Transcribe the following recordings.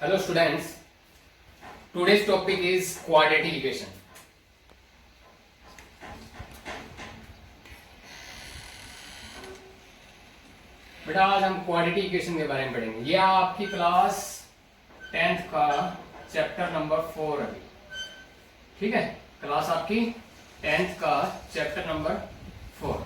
Hello students, today's topic is quadratic equation. बेटा आज हम क्वाड्रेटिक इक्वेशन के बारे में पढ़ेंगे। ये आपकी क्लास 10th का चैप्टर नंबर 4 अभी, ठीक है। क्लास आपकी 10th का चैप्टर नंबर 4।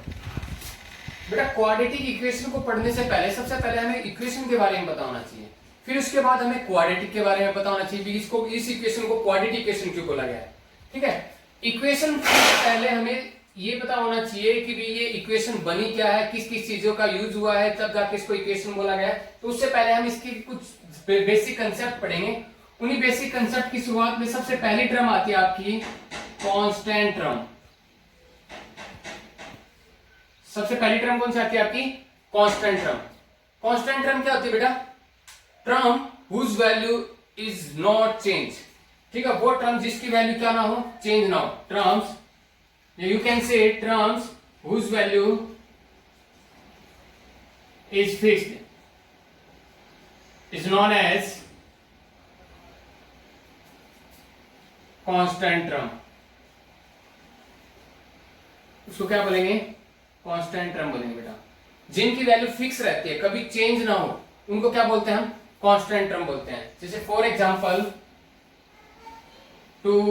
बेटा क्वाड्रेटिक इक्वेशन को पढ़ने से पहले सबसे पहले हमें इक्वेशन के बारे में पता होना चाहिए, फिर उसके बाद हमें क्वाड्रेटिक के बारे में पता होना चाहिए इसको इस इक्वेशन को क्वाड्रेटिक इक्वेशन क्यों बोला गया है, ठीक है। इक्वेशन से पहले हमें ये पता होना चाहिए कि भी ये इक्वेशन बनी क्या है, किस किस चीजों का यूज हुआ है, तब जाके इसको इक्वेशन बोला गया है। तो उससे पहले हम इसके कुछ बेसिक कंसेप्ट पढ़ेंगे। उन्हीं बेसिक कंसेप्ट की शुरुआत में सबसे पहली टर्म आती है आपकी कांस्टेंट टर्म। सबसे पहली टर्म कौन सी आती है आपकी? Constant term. कांस्टेंट टर्म क्या होती है बेटा? Term whose value is not change, ठीक है। वो टर्म जिसकी वैल्यू क्या ना हो, चेंज ना हो। Terms you can say terms whose value is fixed is known as constant term। उसको क्या बोलेंगे? कांस्टेंट टर्म बोलेंगे बेटा। जिनकी वैल्यू फिक्स रहती है, कभी चेंज ना हो, उनको क्या बोलते हैं? हम कांस्टेंट टर्म बोलते हैं। जैसे for example 2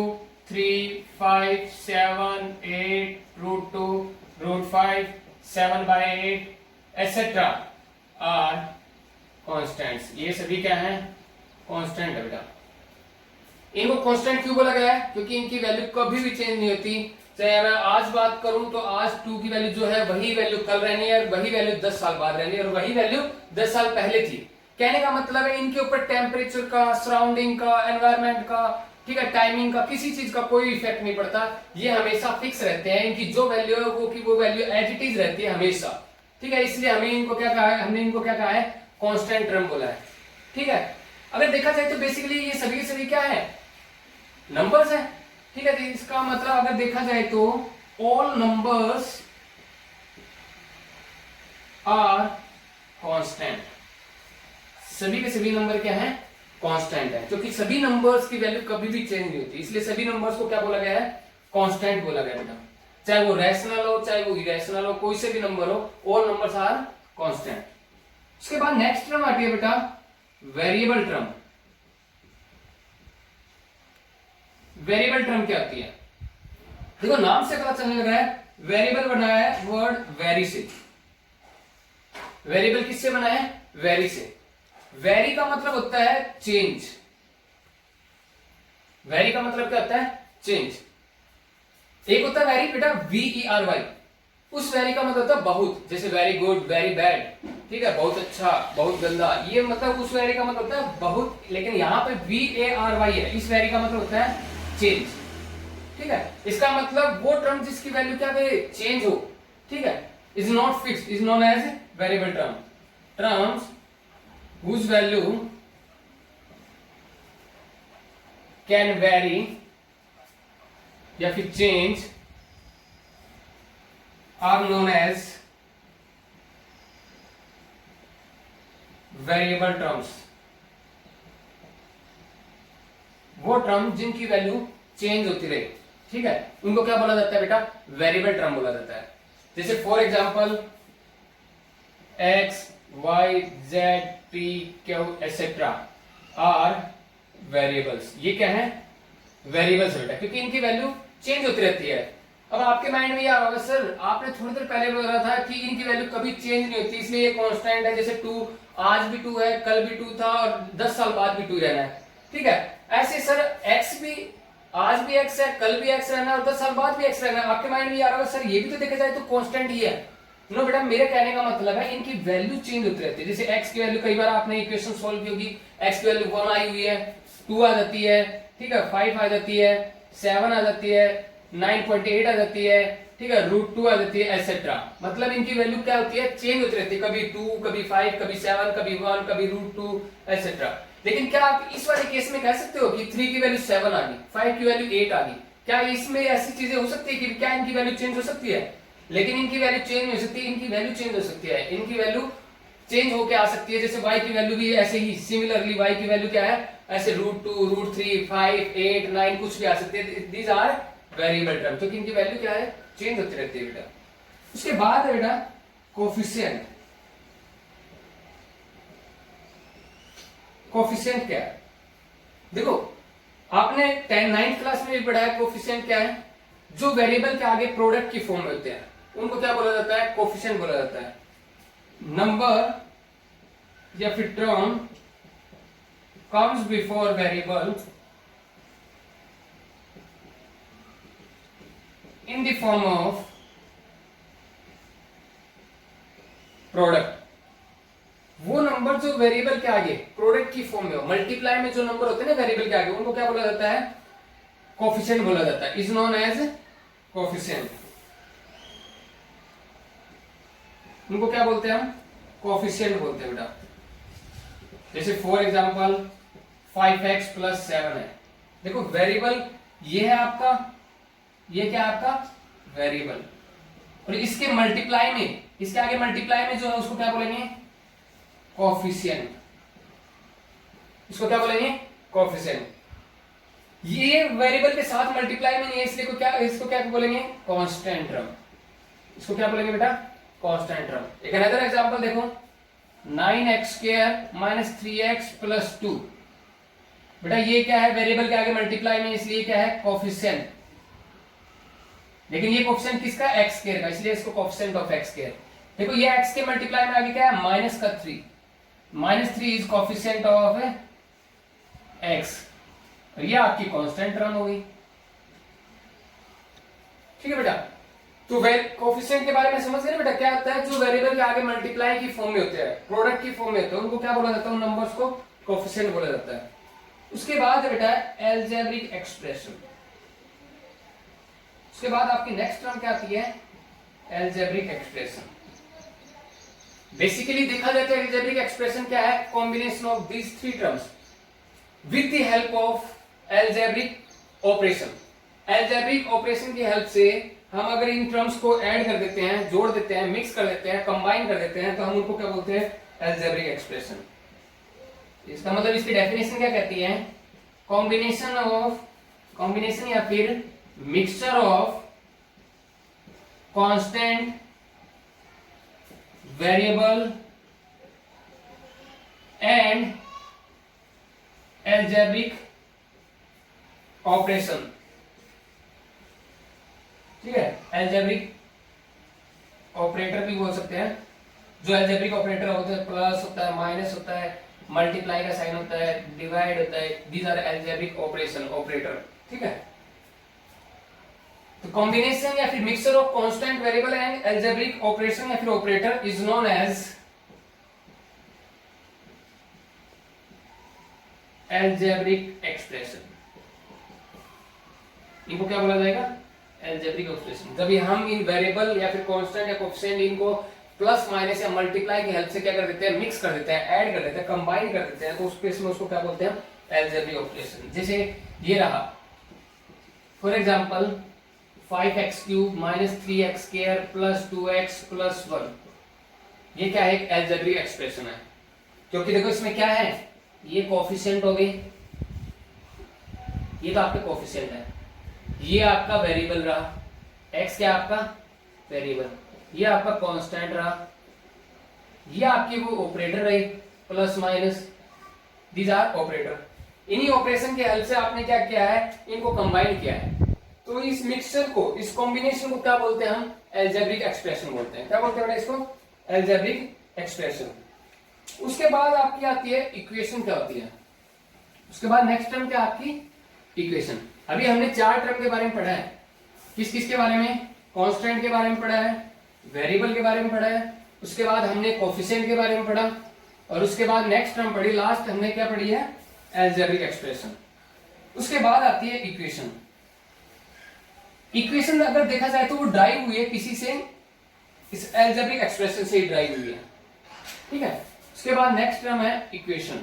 3 5 7 8 √2 √5 7/8 etc. Are constants. ये सभी क्या है? कांस्टेंट है बेटा। इनको कांस्टेंट क्यों बोला गया है? क्योंकि इनकी वैल्यू कभी भी चेंज नहीं होती। चाहे मैं आज बात करूं तो आज 2 की वैल्यू जो है वही वैल्यू कल रहनी है, और वही वैल्यू 10 साल बाद रहनी है, और वही वैल्यू 10 साल पहले थी। कहने का मतलब है इनके ऊपर टेम्परेचर का, सराउंडिंग का, एनवायरमेंट का, ठीक है, टाइमिंग का, किसी चीज का कोई इफेक्ट नहीं पड़ता। ये हमेशा फिक्स रहते हैं। इनकी जो वैल्यू है वो वैल्यू एज इट इज रहती है हमेशा, ठीक है। इसलिए हमने इनको क्या कहा है? कांस्टेंट टर्म बोला है, ठीक है। अगर देखा जाए तो बेसिकली ये सभी के सभी क्या है? नंबर्स है, ठीक है। तो इसका मतलब अगर देखा जाए तो ऑल नंबर्स आर कांस्टेंट। सभी के सभी नंबर क्या है? कांस्टेंट है, क्योंकि सभी नंबर्स की वैल्यू कभी भी चेंज नहीं होती। इसलिए सभी नंबर्स को क्या बोला गया है? कांस्टेंट बोला गया बेटा। चाहे वो रैशनल हो, चाहे वो इरेशनल हो, कोई से भी नंबर हो, ऑल नंबर्स आर कांस्टेंट। उसके बाद नेक्स्ट टर्म आती है बेटा वेरिएबल टर्म। वेरिएबल टर्म क्या होती है? देखो नाम से पता चलने लग रहा है, वेरिएबल बनाया है वर्ड वेरी से। वेरिएबल किससे बना है? वेरी से। वेरी का मतलब होता है चेंज। वेरी का मतलब क्या होता है? चेंज। एक होता है वेरी बेटा VERY, उस वेरी का मतलब होता है बहुत। जैसे वेरी गुड, वेरी बैड, ठीक है, बहुत अच्छा, बहुत गंदा, ये मतलब उस वेरी का मतलब होता है बहुत। लेकिन यहां पे VARY है, इस वेरी का मतलब होता है चेंज, ठीक है। इसका मतलब वो टर्म जिसकी वैल्यू क्या करे? चेंज हो, ठीक है। Is not fixed is known as variable term. Terms whose value can vary या फिर change are known as variable terms। वो टर्म जिनकी वैल्यू चेंज होती रहे, ठीक है, उनको क्या बोला जाता है बेटा? वेरिएबल टर्म बोला जाता है। जैसे for example x y z p q etc. Are variables. ये क्या है? वेरिएबल्स बेटा, क्योंकि इनकी वैल्यू चेंज होती रहती है। अब आपके माइंड में ये आ होगा, सर आपने थोड़ी देर पहले बोला था कि इनकी वैल्यू कभी चेंज नहीं होती, इसलिए ये कांस्टेंट है। जैसे 2 आज भी 2 है, कल भी 2 था, और 10 साल बाद भी 2 रहना है, ठीक है। ऐसे सर x भी आज भी x है, कल भी x रहना है, और 10 साल बाद भी x रहना है। आपके माइंड में ये आ रहा होगा, सर ये भी तो देखा जाए तो कांस्टेंट ही है। नो बेटा, मेरे कहने का मतलब है इनकी वैल्यू चेंज होती रहती है। जैसे x की वैल्यू, कई बार आपने इक्वेशन सॉल्व की होगी, x की वैल्यू 1 आई हुई है, 2 आ जाती है, ठीक है, 5 आ जाती है, 7 आ जाती है, 9.8 आ जाती है, ठीक है, √2 आ जाती है एटसेट्रा। मतलब इनकी वैल्यू क्या होती है? चेंज होती रहती है, कभी 2, कभी 5, कभी 7, कभी 1, कभी √2 एटसेट्रा। लेकिन क्या आप इस वाले केस में कह सकते हो कि 3 की वैल्यू 7 आ गई, 5 की वैल्यू 8 आ गई? क्या इसमें ऐसी चीजें हो सकती है कि क्या इनकी वैल्यू चेंज हो सकती है? लेकिन इनकी वैल्यू चेंज नहीं हो सकती, इनकी वैल्यू चेंज हो सकती है। इनकी वैल्यू चेंज होके आ सकती है। जैसे y की वैल्यू भी ऐसे ही सिमिलरली y की वैल्यू क्या है? ऐसे √2, √3, 5, 8, 9 कुछ भी आ सकते हैं। दीज आर वेरिएबल टर्म, तो इनकी वैल्यू क्या है, चेंज होती रहती है बेटा। उसके बाद है बेटा कोफिशिएंट। कोफिशिएंट क्या है, देखो आपने 9th क्लास में भी पढ़ा है कोफिशिएंट क्या है, जो वेरिएबल के आगे प्रोडक्ट की फॉर्म में होते हैं उनको क्या बोला जाता है, कोफिशिएंट बोला जाता है। नंबर या फिर term comes before variable in the form of product, वो नंबर जो वेरिएबल के आगे प्रोडक्ट की फॉर्म में हो, मल्टीप्लाई में जो नंबर होते हैं ना वेरिएबल के आगे, उनको क्या बोला जाता है, कोफिशिएंट बोला जाता है, इज नोन एज कोफिशिएंट। उनको क्या बोलते हैं हम, कोफिशिएंट बोलते हैं बेटा। जैसे फॉर एग्जांपल 5x + 7 है, देखो वेरिएबल ये है आपका, ये क्या है आपका वेरिएबल, और इसके मल्टीप्लाई में, इसके आगे मल्टीप्लाई में जो है उसको क्या बोलेंगे, कोफिशिएंट। इसको क्या बोलेंगे, कोफिशिएंट। ये वेरिएबल के साथ मल्टीप्लाई में नहीं है, इसलिए इसको क्या बोलेंगे, कांस्टेंट टर्म। इसको क्या बोलेंगे बेटा, कांस्टेंट टर्म। एक अनदर एग्जांपल देखो 9x² - 3x + 2, बेटा ये क्या है, वेरिएबल के आगे मल्टीप्लाई में, इसलिए क्या है, कोफिशिएंट। लेकिन ये कोफिशिएंट किसका, x² का, इसलिए इसको कोफिशिएंट ऑफ x²। देखो ये x के मल्टीप्लाई में आगे क्या है, -3, -3 इज कोफिशिएंट ऑफ x, और ये आपकी कांस्टेंट टर्म हो गई। ठीक है बेटा, तो कोफिशिएंट के बारे में समझ गए ना बेटा, क्या होता है, जो वेरिएबल के आगे मल्टीप्लाई की फॉर्म में होते हैं, प्रोडक्ट की फॉर्म में होते हैं, उनको क्या बोला जाता है, उन नंबर्स को कोफिशिएंट बोला जाता है। उसके बाद है बेटा एल्जेब्रिक एक्सप्रेशन। उसके बाद आपकी नेक्स्ट टर्म क्या आती है, एल्जेब्रिक एक्सप्रेशन। बेसिकली देखा जाए तो एल्जेब्रिक एक्सप्रेशन क्या है, combination of these 3 terms with the help of algebraic operation. Algebraic operation की हेल्प से हम अगर इन टर्म्स को ऐड कर देते हैं, जोड़ देते हैं, मिक्स कर देते हैं, कंबाइन कर देते हैं, तो हम उनको क्या बोलते हैं, एल्जेब्रिक एक्सप्रेशन। इसका मतलब, इसकी डेफिनेशन क्या कहती है, कॉम्बिनेशन या फिर mixture of constant variable and algebraic operation. ठीक है, एल्जेब्रिक ऑपरेटर भी बोल सकते हैं। जो एल्जेब्रिक ऑपरेटर होते हैं, प्लस होता है, माइनस होता है, मल्टीप्लाई का साइन होता है, डिवाइड होता है, these are algebraic operation, operator. ठीक है, तो कॉम्बिनेशन या फिर mixture of constant variable and algebraic operation या फिर operator is known as algebraic expression. इनको क्या बोला जाएगा, एल्जेब्रिक एक्सप्रेशन। जब हम इन वेरिएबल या फिर कांस्टेंट या कोएफिशिएंट इनको प्लस माइनस या मल्टीप्लाई की हेल्प से क्या कर देते हैं, मिक्स कर देते हैं, ऐड कर देते हैं, कंबाइन कर देते हैं, तो उस केस में उसको क्या बोलते हैं, एल्जेब्रिक ऑपरेशन। जैसे ये रहा for example 5x³ - 3x² + 2x + 1, ये क्या है, एक एल्जेब्रिक एक्सप्रेशन है। क्योंकि देखो इसमें क्या है, ये कोएफिशिएंट हो गए, ये तो आपके कोएफिशिएंट है, ये आपका वेरिएबल रहा, x क्या आपका वेरिएबल, ये आपका कांस्टेंट रहा, ये आपकी वो ऑपरेटर रही, plus minus, these are operator. इन्हीं ऑपरेशन के हेल्प से आपने क्या किया है, इनको कंबाइन किया है। तो इस मिक्सचर को, इस कॉम्बिनेशन को क्या बोलते हैं हम, एल्जेब्रिक एक्सप्रेशन बोलते हैं। क्या बोलते हैं इसको, एल्जेब्रिक एक्सप्रेशन। उसके बाद आपकी आती है इक्वेशन। क्या होती है उसके बाद, नेक्स्ट टर्म क्या आपकी, इक्वेशन। अभी हमने 4 टर्म के बारे में पढ़ा है, किस किस के बारे में, कांस्टेंट के बारे में पढ़ा है, वेरिएबल के बारे में पढ़ा है, उसके बाद हमने कोएफिशिएंट के बारे में पढ़ा, और उसके बाद नेक्स्ट टर्म पढ़ी, लास्ट हमने क्या पढ़ी है, एल्जेब्रिक एक्सप्रेशन। उसके बाद आती है इक्वेशन। इक्वेशन अगर देखा जाए तो वो ड्राइव हुई है किसी से, इस एल्जेब्रिक एक्सप्रेशन से ही ड्राइव हुई है। ठीक है, उसके बाद नेक्स्ट टर्म है इक्वेशन।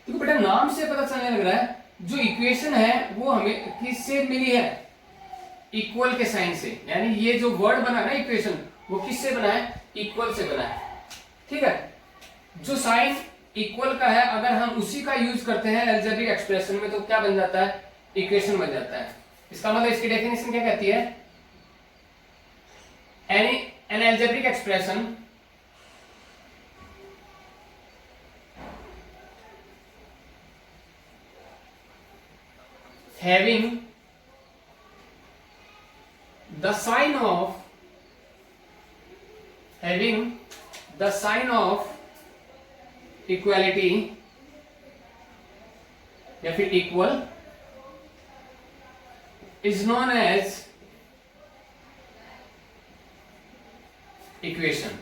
तो बेटा नाम से पता चलने लग रहा है, जो इक्वेशन है वो हमें किससे मिली है, इक्वल के साइन से। यानी ये जो वर्ड बना है ना इक्वेशन, वो किससे बना है, इक्वल से बना है। ठीक है, जो साइन इक्वल का है, अगर हम उसी का यूज करते हैं अलजेब्रिक एक्सप्रेशन में तो क्या बन जाता है, इक्वेशन बन जाता है। इसका मतलब इसकी डेफिनेशन क्या कहती है, an algebraic expression having the sign of equality या फिर equal is known as equation.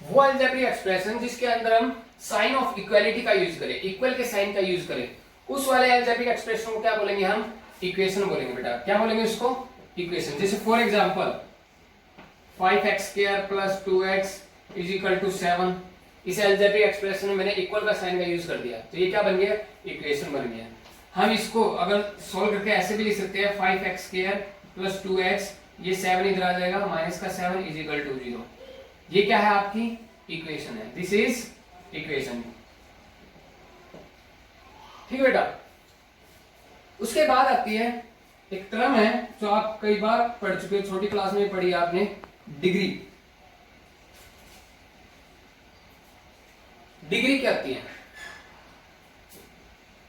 वो अलजेब्रिक एक्सप्रेशन जिसके अंदर हम साइन ऑफ इक्वालिटी का यूज करें, इक्वल के साइन का यूज करें, उस वाले अलजेब्रिक एक्सप्रेशन को क्या बोलेंगे हम, इक्वेशन बोलेंगे बेटा। क्या बोलेंगे उसको, इक्वेशन। जैसे फॉर एग्जांपल 5x² + 2x = 7, इस अलजेब्रिक एक्सप्रेशन में मैंने इक्वल का साइन का यूज कर दिया तो ये क्या बन गया, इक्वेशन बन गया। हम इसको अगर सोल्व करके ऐसे भी लिख सकते हैं 5x² + 2x, ये 7 इधर आ जाएगा, -7 = 0। ये क्या है, आपकी इक्वेशन है। This is equation. ठीक है बेटा। उसके बाद आती है एक टर्म है जो आप कई बार पढ़ चुके हो, छोटी क्लास में पढ़ी आपने, डिग्री। डिग्री क्या होती है,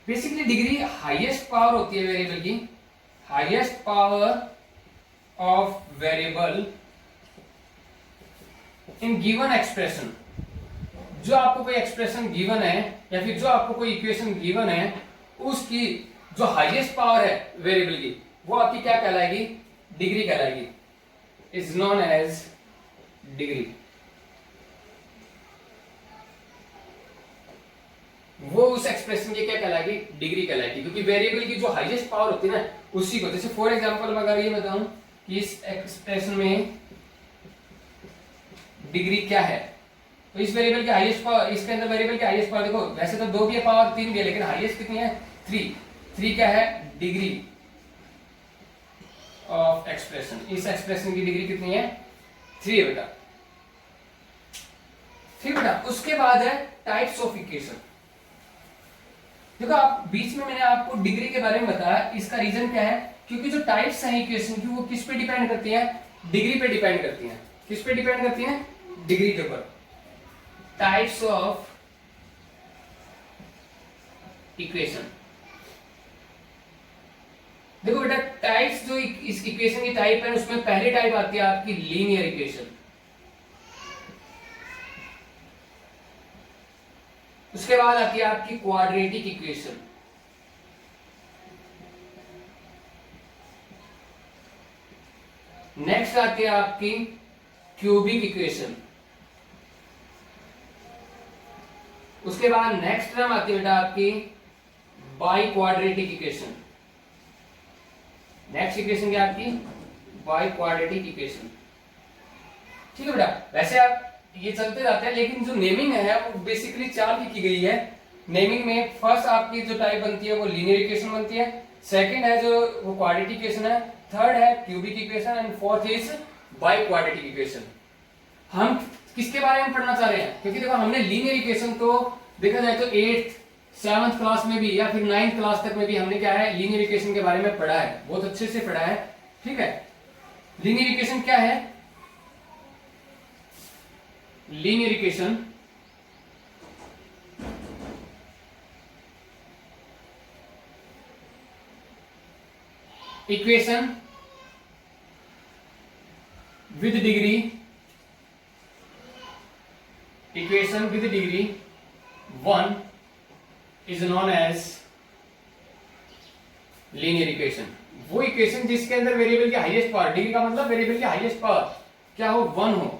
बेसिकली डिग्री हाईएस्ट पावर होती है वेरिएबल की, highest power of variable in given expression. जो आपको कोई एक्सप्रेशन गिवन है या फिर जो आपको कोई इक्वेशन गिवन है, उसकी जो हाईएस्ट पावर है वेरिएबल की, वो आपकी क्या कहलाएगी, डिग्री कहलाएगी, इज नोन एज डिग्री। वो उस एक्सप्रेशन की क्या कहलाएगी, डिग्री कहलाएगी, क्योंकि वेरिएबल की जो हाईएस्ट पावर होती है ना उसी को। जैसे फॉर एग्जांपल अगर ये बताऊं कि इस एक्सप्रेशन में डिग्री क्या है, तो इस वेरिएबल की हाईएस्ट पावर, इसके अंदर वेरिएबल की हाईएस्ट पावर देखो, वैसे तो 2 की पावर 3 भी है, लेकिन हाईएस्ट कितनी है, 3 क्या है, डिग्री ऑफ एक्सप्रेशन। इस एक्सप्रेशन की डिग्री कितनी है, 3 है बेटा। ठीक बेटा। उसके बाद है टाइप्स ऑफ इक्वेशन। देखो आप बीच में मैंने आपको डिग्री के बारे में बताया, इसका रीजन क्या है, क्योंकि जो टाइप्स हैं इक्वेशन की वो किस पे डिपेंड करती है, डिग्री पे डिपेंड करती है। किस पे डिपेंड करती है, डिग्री के ऊपर। Types of equation. देखो बेटा, टाइप्स जो इस इक्वेशन की टाइप है उसमें पहली टाइप आती है आपकी लीनियर इक्वेशन। उसके बाद आती है आपकी क्वाड्रेटिक इक्वेशन। नेक्स्ट आती है आपकी क्यूबिक इक्वेशन। उसके बाद नेक्स्ट टर्म आती है बेटा आपकी by quadratic equation. Next equation क्या आपकी, बाई क्वाड्रेटिक इक्वेशन। ठीक है बेटा। वैसे आप ये चलते जाते हैं, लेकिन जो नेमिंग है वो बेसिकली 4 की गई है। नेमिंग में फर्स्ट आपकी जो टाइप बनती है वो लीनियर इक्वेशन बनती है, सेकंड है जो वो क्वाड्रेटिक इक्वेशन है, थर्ड है cubic equation and fourth is by quadratic equation. हम किसके बारे में पढ़ना चाह रहे हैं, क्योंकि देखो हमने लीनियर इक्वेशन तो देखा जाए तो 8th 7th क्लास में भी या फिर 9th क्लास तक में भी हमने क्या है, लीनियर इक्वेशन के बारे में पढ़ा है, बहुत अच्छे से पढ़ा है। ठीक है। लीनियर इक्वेशन क्या है, linear equation equation with degree, equation with degree 1 is known as linear equation. वो इक्वेशन जिसके अंदर वेरिएबल की हाईएस्ट पावर, डिग्री का मतलब वेरिएबल की हाईएस्ट पावर क्या हो, 1 हो,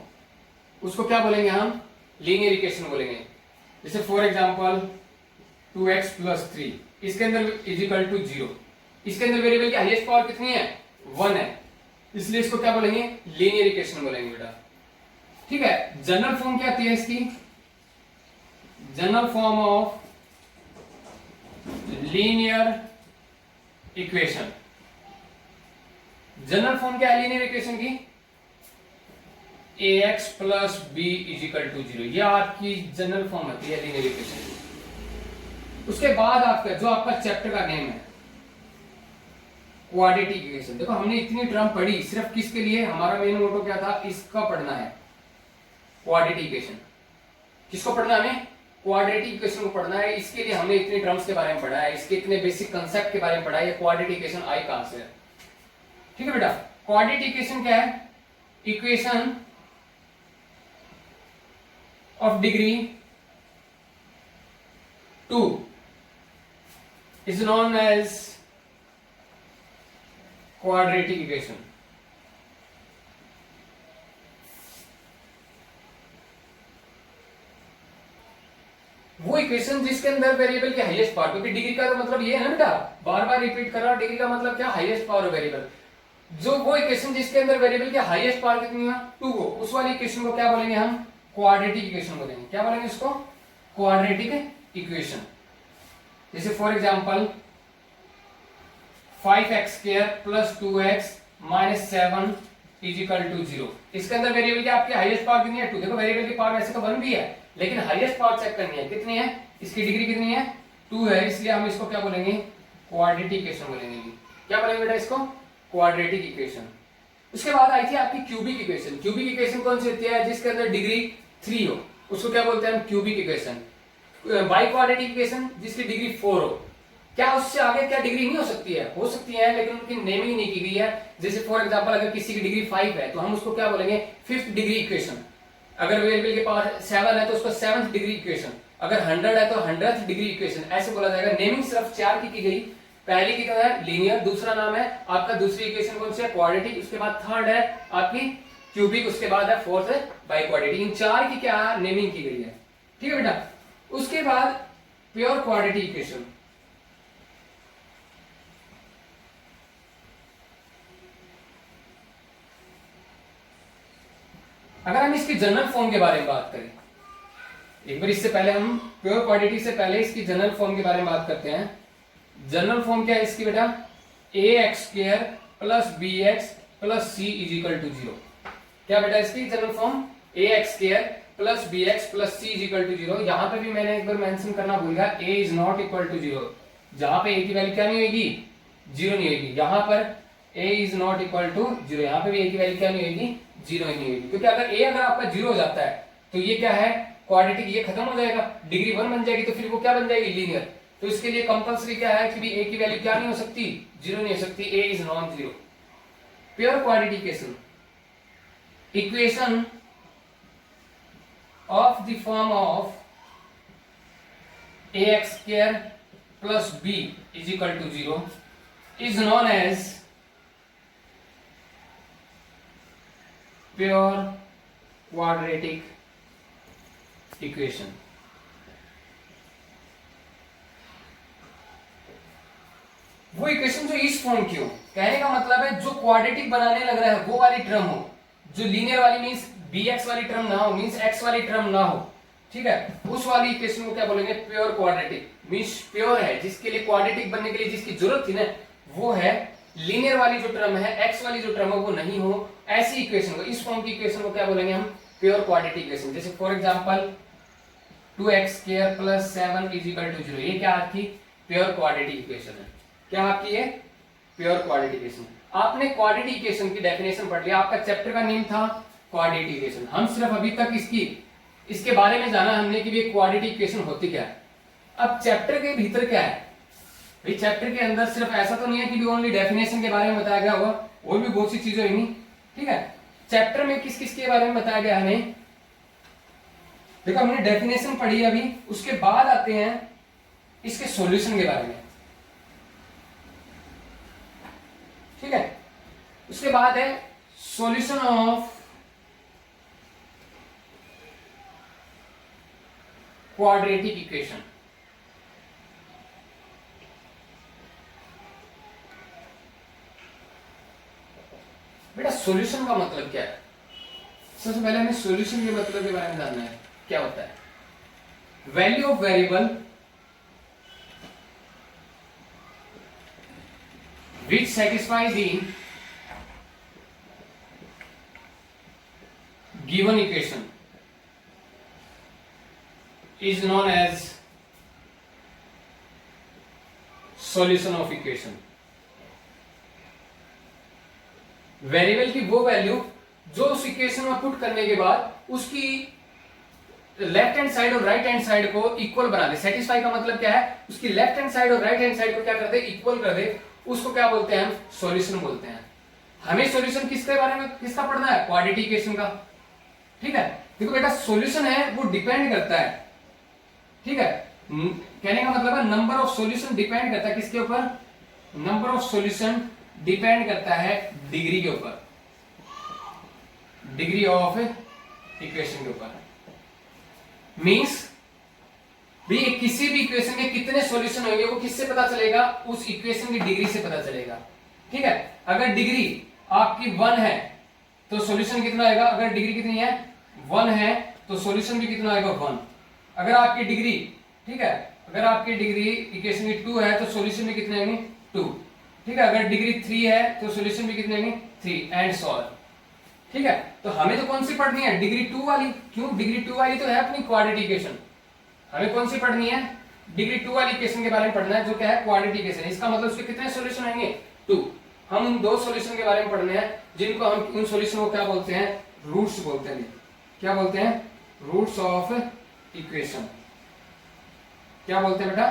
उसको क्या बोलेंगे हम, लीनियर इक्वेशन बोलेंगे। जैसे फॉर एग्जांपल 2x + 3, इसके अंदर = 0, इसके अंदर वेरिएबल की हाईएस्ट पावर कितनी है, 1 है, इसलिए इसको क्या बोलेंगे, लीनियर इक्वेशन बोलेंगे बेटा। ठीक है। जनरल फॉर्म क्या आती है इसकी, general form of linear equation. General form क्या है लीनियर इक्वेशन की, A X plus B is equal to 0, यह आपकी जनरल फॉर्म होती है लीनियर इक्वेशन की। उसके बाद आपका जो आपका चैप्टर का नेम है क्वाड्रेटिक इक्वेशन। देखो हमने इतनी टर्म पढ़ी सिर्फ किसके लिए, हमारा मेन मोटो क्या था, इसका पढ़ना है क्वाड्रेटिक इक्वेशन। किसको पढ़ना है, हमें क्वाड्रेटिक इक्वेशन को पढ़ना है। इसके लिए हमने इतनी टर्म्स के बारे में पढ़ा है, इसके इतने बेसिक कंसेप्ट के बारे में पढ़ा है। ये क्वाड्रेटिक इक्वेशन आई कहां से है, ठीक है बेटा। क्वाड्रेटिक इक्वेशन क्या है, equation of degree 2 is known as quadratic equation. वो इक्वेशन जिसके अंदर वेरिएबल के हाईएस्ट पावर, क्योंकि डिग्री का तो मतलब ये है ना बेटा, बार बार रिपीट कर रहा, डिग्री का मतलब क्या, हाईएस्ट पावर वेरिएबल। जो वो इक्वेशन जिसके अंदर वेरिएबल के हाईएस्ट पावर कितनी है, 2 हो, उस वाली इक्वेशन को क्या बोलेंगे हम, क्वाड्रेटिक इक्वेशन बोलेंगे। क्या बोलेंगे इसको, क्वाड्रेटिक इक्वेशन। जैसे for example 5x² plus 2x minus 7 is equal to 0। इसके अंदर वेरिएबल की आपकी हाईएस्ट पावर कितनी है, 2। देखो वेरिएबल की पावर वैसे तो 1 भी है, लेकिन हाईएस्ट पावर चेक करनी है, कितनी है, इसकी डिग्री कितनी है, 2 है, इसलिए हम इसको क्या बोलेंगे, क्वाड्रेटिक इक्वेशन बोलेंगे। क्या बोलेंगे बेटा इसको, क्वाड्रेटिक इक्वेशन। उसके बाद आई थी आपकी क्यूबिक इक्वेशन। क्यूबिक इक्वेशन कौन सी होती है, जिसके अंदर डिग्री 3 हो, उसको क्या बोलते हैं हम, cubic equation. By quadratic equation जिसकी डिग्री 4 हो। क्या उससे आगे क्या डिग्री नहीं हो सकती है, हो सकती है, लेकिन उनकी नेमिंग नहीं की गई है। जैसे फॉर एग्जांपल अगर किसी की डिग्री 5 है तो हम उसको क्या बोलेंगे, 5th डिग्री इक्वेशन। अगर वेरिएबल के पास 7 है तो उसको 7th डिग्री इक्वेशन। अगर 100 है तो 100th डिग्री इक्वेशन, ऐसे बोला जाएगा। नेमिंग सिर्फ 4 की गई। पहली की तो है लीनियर, दूसरा नाम है आपका, दूसरी इक्वेशन कौन सी है, क्वाड्रेटिक, उसके बाद थर्ड है आपकी क्यूबिक, उसके बाद है फोर्थ है बाई क्वाड्रेटिक। इन 4 की क्या नेमिंग की गई है, ठीक है बेटा। उसके बाद प्योर क्वाड्रेटिक इक्वेशन। अगर हम इसकी जनरल फॉर्म के बारे में बात करें, एक बार इससे पहले हम प्योर क्वाड्रेटिक से पहले इसकी जनरल फॉर्म के बारे में बात करते हैं। जनरल फॉर्म क्या है इसकी बेटा, ax² plus bx plus c is equal to 0। क्या बेटा इसकी general form, ax² plus bx plus c is equal to 0। यहां पे भी मैंने एक बार मेंशन करना भूल गया, a is not equal to 0। जहां पे a की वैल्यू क्या नहीं होगी, 0 नहीं होगी। यहां पर a is not equal to 0, यहां पे भी a की वैल्यू क्या नहीं होगी, 0 ही नहीं होगी। क्योंकि अगर a अगर आपका 0 हो जाता है तो ये क्या है, क्वाड्रेटिक, ये खत्म हो जाएगा, डिग्री 1 बन जाएगी, तो फिर वो क्या बन जाएगी, लीनियर। तो इसके लिए कंपलसरी क्या है कि भी a की वैल्यू क्या नहीं हो सकती, 0 नहीं हो सकती, a is non 0। Pure quadratic equation, equation of the form of ax² plus b is equal to 0 is known as pure quadratic equation. वो इक्वेशन जो इस फॉर्म की हो, कहने का मतलब है जो क्वाड्रेटिक बनाने लग रहा है वो वाली टर्म हो, जो लीनियर वाली मींस bx वाली टर्म ना हो, मींस x वाली टर्म ना हो, ठीक है, उस वाली इक्वेशन को क्या बोलेंगे, प्योर क्वाड्रेटिक। मींस प्योर है, जिसके लिए क्वाड्रेटिक बनने के लिए जिसकी जरूरत थी ना, वो है लीनियर वाली जो टर्म है, x वाली जो टर्म है वो नहीं हो, ऐसी इक्वेशन को, इस फॉर्म की इक्वेशन को क्या बोलेंगे हम, प्योर क्वाड्रेटिक इक्वेशन। जैसे for example 2x² plus 7 is equal to 0, ये क्या आपकी प्योर क्वाड्रेटिक इक्वेशन है। क्या आपकी है, प्योर क्वाड्रेटिक इक्वेशन। आपने क्वाड्रेटिक इक्वेशन की डेफिनेशन पढ़ लिया, आपका चैप्टर का नेम था क्वाड्रेटिक इक्वेशन। हम सिर्फ अभी तक इसके बारे में जाना हमने कि ये क्वाड्रेटिक इक्वेशन होती क्या है। अब चैप्टर के भीतर क्या है भाई, चैप्टर के अंदर सिर्फ ऐसा तो नहीं है कि भी ओनली डेफिनेशन के बारे में बताया गया होगा, और भी बहुत सी चीजें होंगी, ठीक है। चैप्टर में किस किस के बारे में बताया गया है, देखो हमने डेफिनेशन पढ़ी अभी, उसके बाद आते हैं इसके सॉल्यूशन के बारे में, ठीक है। उसके बाद है सॉल्यूशन ऑफ क्वाड्रेटिक इक्वेशन। बेटा सॉल्यूशन का मतलब क्या है, सबसे पहले हमें सॉल्यूशन के मतलब के बारे में जानना है। क्या होता है, value of variable which satisfy the given equation is known as solution of equation. Variable की वो वैल्यू जो उस इक्वेशन में पुट करने के बाद उसकी लेफ्ट हैंड साइड और राइट हैंड साइड को इक्वल बना दे। सेटिस्फाई का मतलब क्या है, उसकी लेफ्ट हैंड साइड और राइट हैंड साइड को क्या कर दे, इक्वल कर दे, उसको क्या बोलते हैं हम, सॉल्यूशन बोलते हैं। हमें सॉल्यूशन किसके बारे में, किसका पढ़ना है, क्वाड्रेटिक इक्वेशन का। ठीक है, देखो बेटा सॉल्यूशन है वो डिपेंड करता है, ठीक है, कहने का मतलब है नंबर ऑफ सॉल्यूशन डिपेंड करता है किसके ऊपर, नंबर ऑफ सॉल्यूशन डिपेंड करता है डिग्री के ऊपर, डिग्री ऑफ इक्वेशन के ऊपर। मींस भी किसी भी इक्वेशन के कितने सॉल्यूशन होंगे वो किससे पता चलेगा, उस इक्वेशन की डिग्री से पता चलेगा। ठीक है, अगर डिग्री आपकी 1 है तो सॉल्यूशन कितना आएगा, अगर डिग्री कितनी है 1 है तो सॉल्यूशन भी कितना आएगा 1। अगर आपकी डिग्री, ठीक है, अगर आपकी डिग्री इक्वेशन की 2 है तो सॉल्यूशन भी कितने आएंगे 2। ठीक है, अगर डिग्री 3 है तो सॉल्यूशन भी कितने आएंगे 3 एंड सो ऑन। ठीक है, तो हमें तो कौन सी पढ़नी है, डिग्री 2 वाली। क्यों, डिग्री 2 वाली तो है अपनी क्वाड्रेटिक इक्वेशन। हमें कौन सी पढ़नी है, डिग्री 2 वाली इक्वेशन के बारे में पढ़ना है जो क्या है, क्वाड्रेटिक इक्वेशन। इसका मतलब उसके कितने सॉल्यूशन आएंगे 2। हम उन 2 सॉल्यूशन के बारे में पढ़ने हैं जिनको हम उन सॉल्यूशन को क्या बोलते हैं, रूट्स बोलते हैं। क्या बोलते हैं, रूट्स ऑफ इक्वेशन। क्या बोलते हैं बेटा,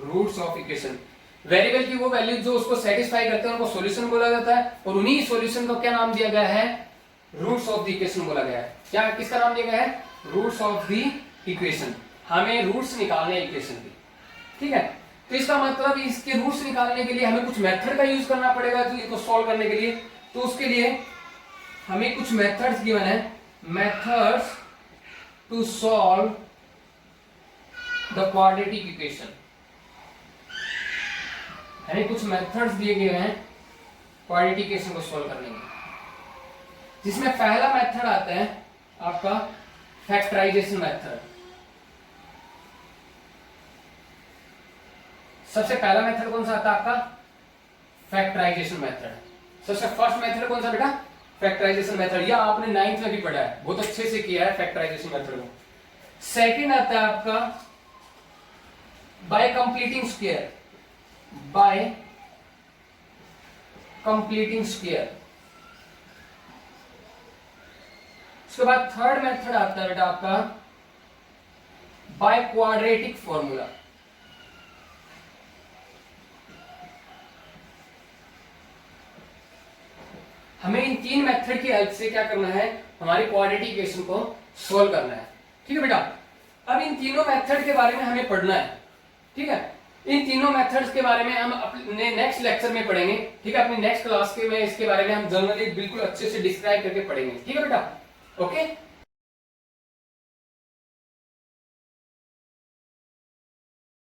रूट्स ऑफ इक्वेशन। वेरिएबल की वो वैल्यू जो उसको सेटिस्फाई करते हैं उनको सॉल्यूशन बोला जाता है, और उन्हीं सॉल्यूशन को क्या नाम दिया गया है, रूट्स ऑफ द इक्वेशन बोला गया है। क्या, किसका नाम दिया गया है, रूट्स ऑफ द इक्वेशन। हमें रूट्स निकालने इक्वेशन की। ठीक है, तो इसका मतलब इसके रूट्स निकालने के लिए हमें कुछ मेथड का यूज करना पड़ेगा तो इसको सॉल्व करने के लिए। तो उसके लिए हमें कुछ मेथड्स गिवन है, methods to solve the quadratic equation. हमें कुछ मेथड्स दिए गए हैं क्वाड्रेटिक इक्वेशन को सॉल्व करने के, जिसमें पहला मेथड आता है आपका फैक्टराइजेशन मेथड। सबसे पहला मेथड कौन सा आता है आपका, फैक्टराइजेशन मेथड। सबसे फर्स्ट मेथड कौन सा बेटा, फैक्टराइजेशन मेथड। या आपने 9th में भी पढ़ा है, बहुत अच्छे से किया है फैक्टराइजेशन मेथड को। सेकंड आता है आपका bye completing square, bye completing square. उसके बाद थर्ड मेथड आता है बेटा आपका बाय क्वाड्रेटिक फॉर्मूला। हमें इन 3 मेथड की हेल्प से क्या करना है, हमारी क्वाड्रेटिक इक्वेशन को सोल्व करना है। ठीक है बेटा, अब इन तीनों मेथड के बारे में हमें पढ़ना है। ठीक है, इन तीनों मेथड्स के बारे में हम अपने नेक्स्ट लेक्चर में पढ़ेंगे। ठीक है, अपनी नेक्स्ट क्लास के में इसके बारे में हम जनरली बिल्कुल अच्छे से डिस्क्राइब करके पढ़ेंगे। ठीक है बेटा, ओके।